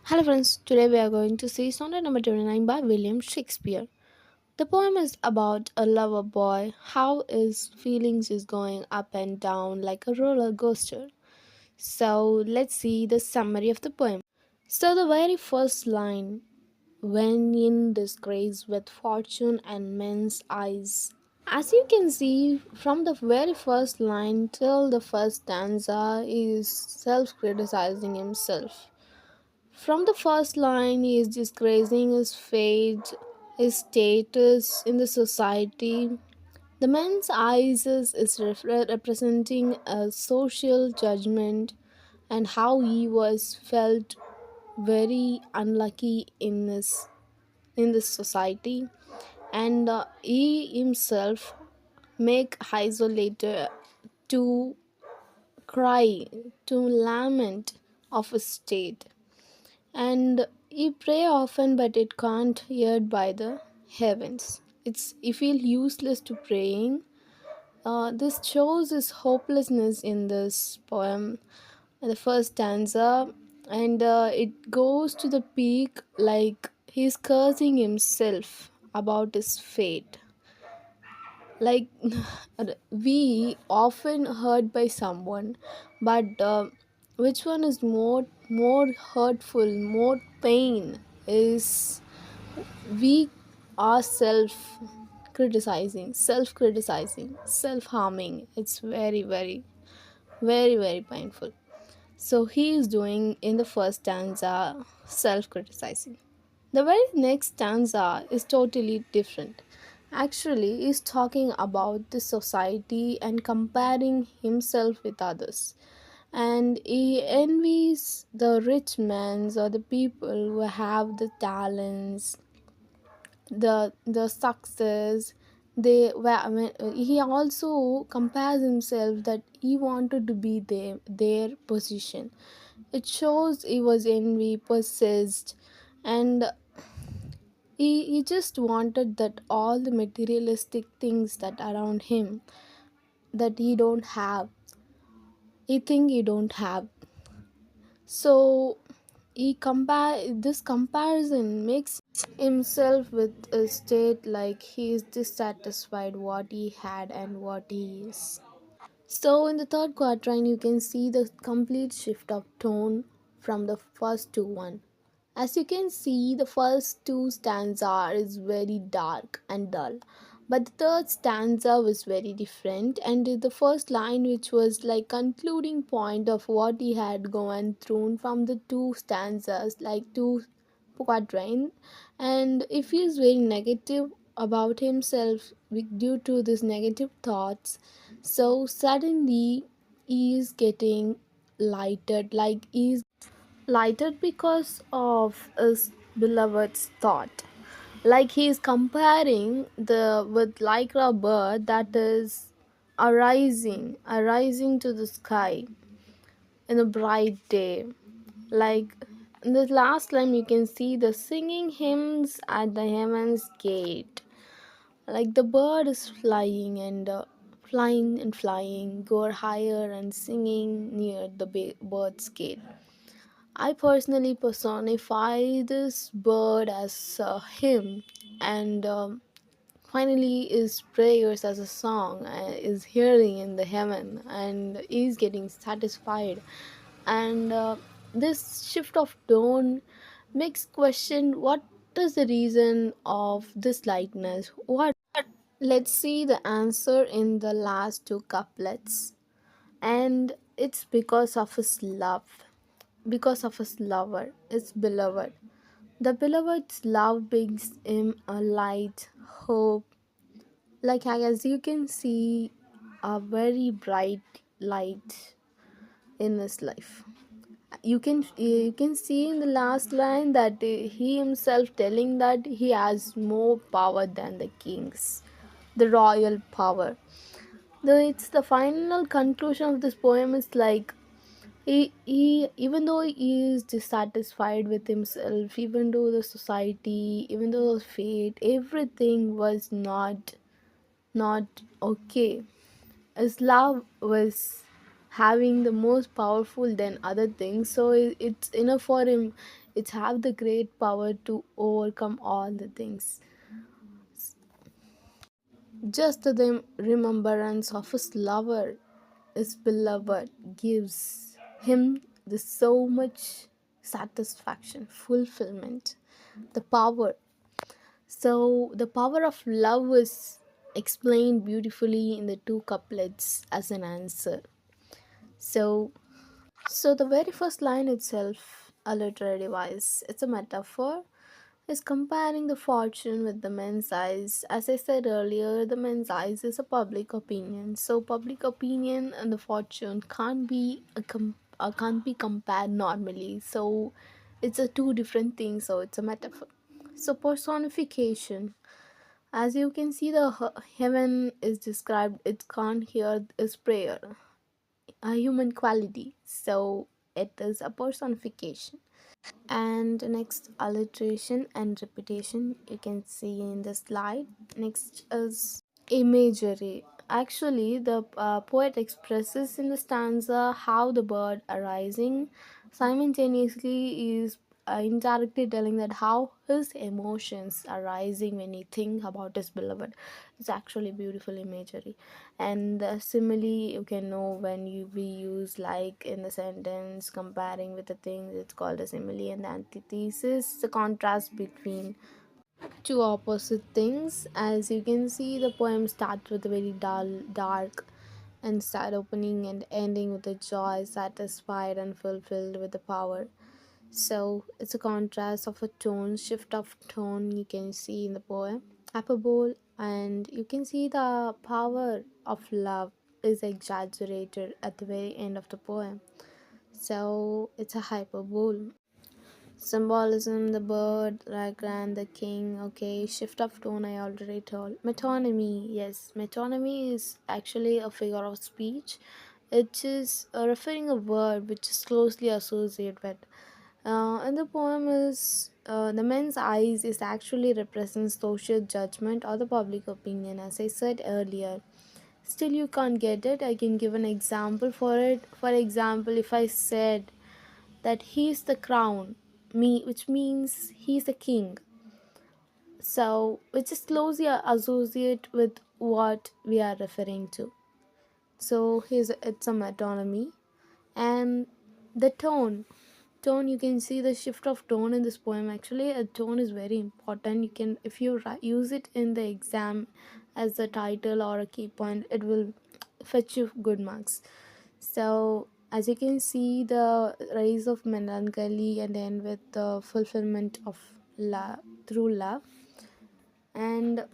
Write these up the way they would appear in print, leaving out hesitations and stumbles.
Hello friends, today we are going to see Sonnet number 29 by William Shakespeare. The poem is about a lover boy, how his feelings is going up and down like a roller coaster. So let's see the summary of the poem. So the very first line, when in disgrace with fortune and men's eyes. As you can see from the very first line till the first stanza is self-criticizing himself. From the first line, he is disgracing his fate, his status in the society. The man's eyes is representing a social judgment and how he was felt very unlucky in this society, and he himself make isolated to cry, to lament of his state, and he pray often but it can't heard by the heavens. It's he feel useless to praying. This shows his hopelessness in this poem, the first stanza, and it goes to the peak like he's cursing himself about his fate. Like we often hurt by someone, but which one is more hurtful, more pain is we ourself criticizing, self harming. It's very painful. So he is doing in the first stanza self criticizing. The very next stanza is totally different. Actually, he's talking about the society and comparing himself with others. And he envies the rich men or the people who have the talents, the success. I mean, he also compares himself that he wanted to be their position. It shows he was envy, possessed, and he just wanted that all the materialistic things that around him that he don't have. He think he don't have. So he compare this comparison makes himself with a state like he is dissatisfied what he had and what he is. So in the third quatrain you can see the complete shift of tone from the first to one. As you can see, the first two stanza is very dark and dull, but the third stanza was very different. And the first line, which was like concluding point of what he had gone through from the two stanzas, like two quatrain, and if he is very negative about himself due to these negative thoughts, so suddenly he is getting lighted, like he is lighted because of his beloved's thought, like he is comparing the with like a bird that is arising to the sky in a bright day. Like in the last line you can see the singing hymns at the heaven's gate, like the bird is flying and flying go higher and singing near the bird's gate. I personally personify this bird as him, and finally his prayers as a song is hearing in the heaven, and is getting satisfied. And this shift of tone makes question what is the reason of this lightness. What? Let's see the answer in the last two couplets. And it's because of his love, because of his lover, his beloved. The beloved's love brings him a light, hope. Like as you can see, a very bright light in his life. You can see in the last line that he himself telling that he has more power than the kings, the royal power. Though it's the final conclusion of this poem is like he even though he is dissatisfied with himself, even though the society, even though the fate, everything was not okay, his love was having the most powerful than other things, so it's enough for him. It have the great power to overcome all the things. Just the remembrance of his lover, his beloved, gives him the so much satisfaction, fulfillment, the power. So the power of love is explained beautifully in the two couplets as an answer. So the very first line itself, a literary device, it's a metaphor, is comparing the fortune with the men's eyes. As I said earlier, the men's eyes is a public opinion. So public opinion and the fortune can't be compared normally. So it's a two different things. So it's a metaphor. So personification. As you can see, the heaven is described. It can't hear is prayer, a human quality. So it is a personification. And next, alliteration and repetition, you can see in the slide. Next is imagery. Actually, the poet expresses in the stanza how the bird arising simultaneously is indirectly telling that how his emotions are rising when he think about his beloved. It's actually beautiful imagery. And the simile, you can know when you we use like in the sentence comparing with the things, it's called a simile. And the antithesis, the contrast between two opposite things. As you can see, the poem starts with a very dull, dark, and sad opening and ending with a joy, satisfied and fulfilled with the power. So it's a contrast of a tone, shift of tone you can see in the poem. Hyperbole, and you can see the power of love is exaggerated at the very end of the poem. So it's a hyperbole. Symbolism, the bird, like and the king. Okay, shift of tone I already told. Metonymy, yes, metonymy is actually a figure of speech. It is referring a word which is closely associated with. And the poem is the man's eyes is actually represents social judgment or the public opinion, as I said earlier. Still, you can't get it. I can give an example for it. For example, if I said that he is the crown, which means he is the king. So, which is closely associated with what we are referring to. So, it's a metonymy, and the tone you can see the shift of tone in this poem. Actually, a tone is very important. You can, if you use it in the exam as a title or a key point, it will fetch you good marks. So as you can see, the rise of melancholy and end with the fulfillment of love through love. And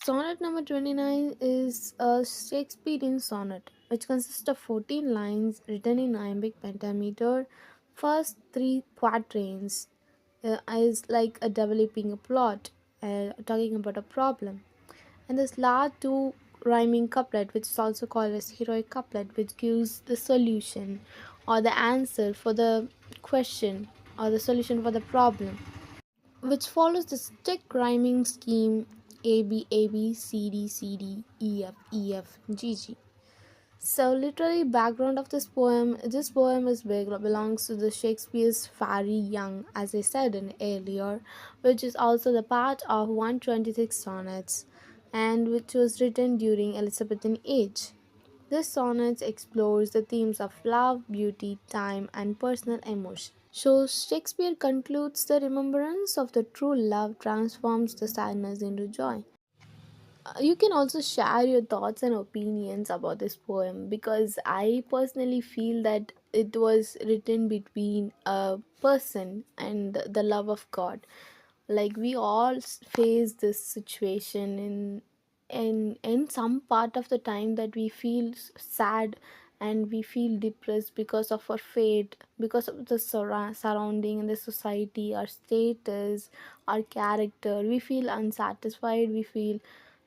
sonnet number 29 is a Shakespearean sonnet, which consists of 14 lines written in iambic pentameter. First three quatrains is like a developing a plot, talking about a problem. And this last two rhyming couplet, which is also called as heroic couplet, which gives the solution or the answer for the question or the solution for the problem, which follows the strict rhyming scheme A B A B C D C D E F E F G G. So, literary background of this poem. This poem is belongs to the Shakespeare's Fairy Young, as I said in earlier, which is also the part of 126 sonnets, and which was written during Elizabethan age. This sonnet explores the themes of love, beauty, time, and personal emotion. So Shakespeare concludes the remembrance of the true love transforms the sadness into joy. You can also share your thoughts and opinions about this poem, because I personally feel that it was written between a person and the love of God. Like we all face this situation in some part of the time, that we feel sad and we feel depressed because of our fate, because of the surrounding and the society, our status, our character. We feel unsatisfied, we feel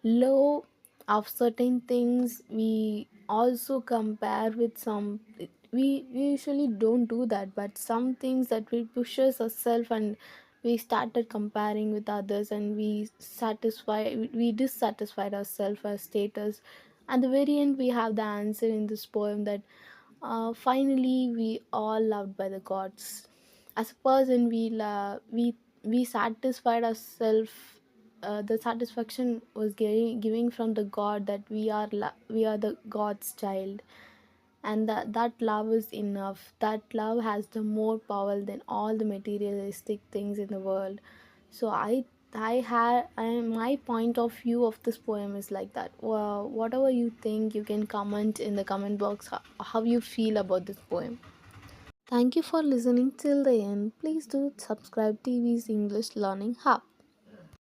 low of certain things. We also compare with some, we usually don't do that, but some things that we pushes ourselves, and we started comparing with others, and we dissatisfied ourselves our status. At the very end, we have the answer in this poem that finally we all loved by the gods. As a person, we satisfied ourselves. The satisfaction was giving from the God, that we are the God's child, and that love is enough. That love has the more power than all the materialistic things in the world. So my point of view of this poem is like that. Well, whatever you think, you can comment in the comment box how you feel about this poem. Thank you for listening till the end. Please do subscribe TV's English Learning Hub.